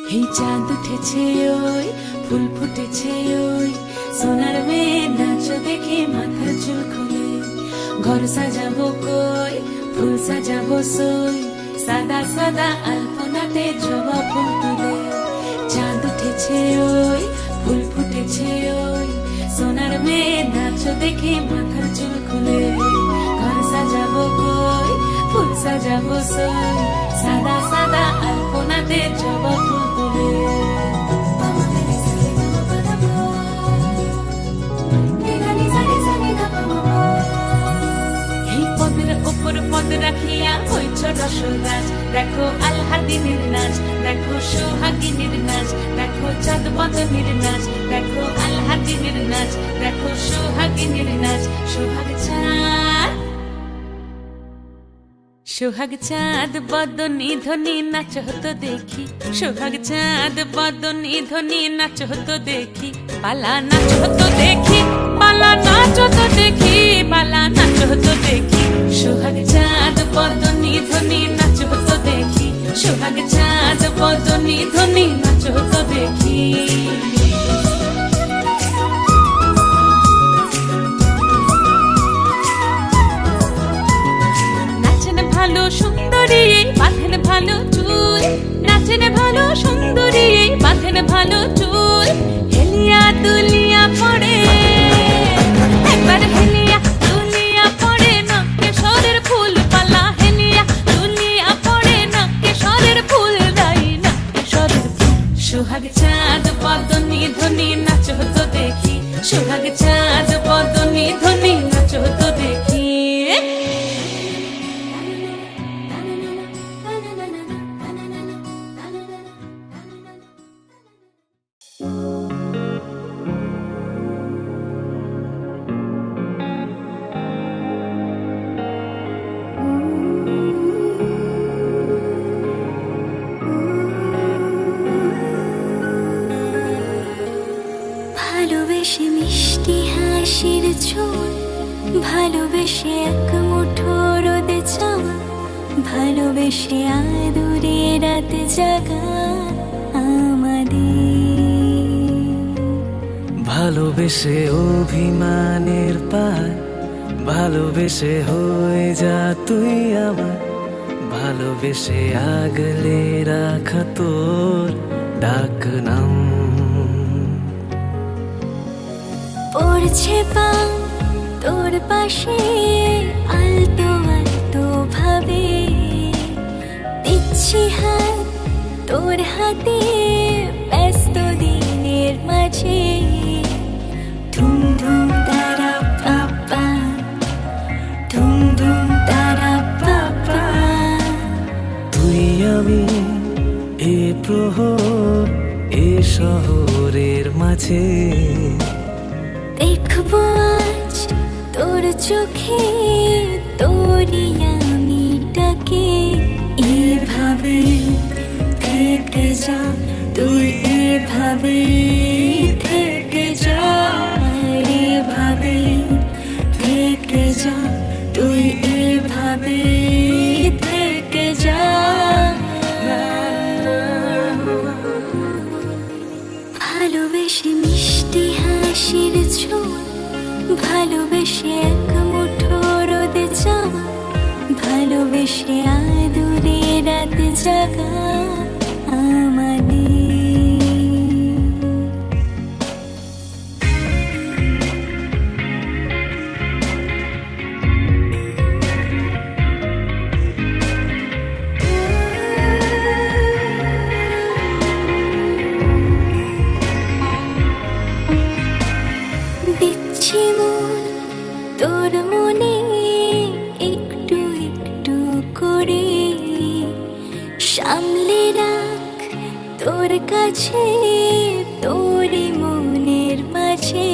এই চাঁদ উঠেছে ওই ফুল ফুটেছে ওই সোনার মেয়ে নাচ দেখে মাথার চুল খুলে ঘর সাজাবো কই ফুল সাজাবো সই সাদা সাদা আলপনাতে জবা ফুল তুলে চাঁদ উঠেছে ওই ফুল ফুটেছে ওই সোনার মেয়ে নাচ দেখে মাথার চুল খুলে ঘর সাজাবো কই ফুল সাজাবো সই সাদা সাদা আলপনাতে জবা ফুল তুলে এই পদের উপর পদ রাখিয়া হইছ রসরাজ দেখো আল্লাদিনের নাচ দেখো সোহাগিনীর নাচ দেখো চাঁদ বদনের নাচ দেখো আল্লাদিনের নাচ দেখো সোহাগিনীর নাচ সোহাগ চাঁদ সোহাগ চাঁদ বদনী ধ্বনি নাচ হতো দেখি সোহাগ চাঁদ বদনী ধ্বনি নাচ হতো দেখি পালা নাচ হতো দেখি পালা নাচ হতো দেখি পালা নাচ হতো দেখি সোহাগ চাঁদ বদনী ধ্বনি নাচ হতো দেখি সোহাগ চাঁদ বদনী ধ্বনি নাচ হতো দেখি ভালো সুন্দরী বাঁধেন ভালো চুল নাচেন ভালো সুন্দরী বাঁধেন ভালো চুল হেলিয়া দুলিয়া পড়ে একবার হেলিয়া দুলিয়া পড়ে নকেশ্বরের ফুল পালা হেলিয়া দুলিয়া পড়ে নকেশ্বরের ফুল দাই নকেশ্বরের ফুল সোহাগ চাঁদ বদনী ধ্বনি নাচ হতো দেখি সোহাগ চাঁদ বদনী ধ্বনি নাচ হতো দেখি ভালোবেসে মিষ্টি হাসির ঝোল ভালোবেসে এক মুঠো রোদে চাওয়া ভালোবেসে আদুরে রাত জাগা আমাদের ভালোবেসে অভিমানের পায় ভালোবেসে হয়ে যা তুই আমার ভালোবেসে আগলে রাখা তোর ডাক নাম পড়ছে পা তোর পাশে আলতো আলতো ভাবে দিচ্ছি হাত তোর হাতে ব্যস্ত দিনের মাঝে ধুম ধুম তারা পাপা ধুম ধুম তারা পাপা তুই আমি এ প্রহর এ শহরের মাঝে দেখবো আজ তোর চোখে তোরই আমিটাকে এভাবে থেকে যা তুই এভাবে থেকে যা এভাবে থেকে যা তুই এভাবে থেকে যা ভালোবেসে মিষ্টি হাসির ঝোল ভালোবেসে এক মুঠো রোদে যাওয়া ভালোবেসে আদুরে রাত জাগা আমাদের দিচ্ছি মন তোর মনে একটু একটু করে সামলে রাখ তোর কাছে তোরই মনের মাঝে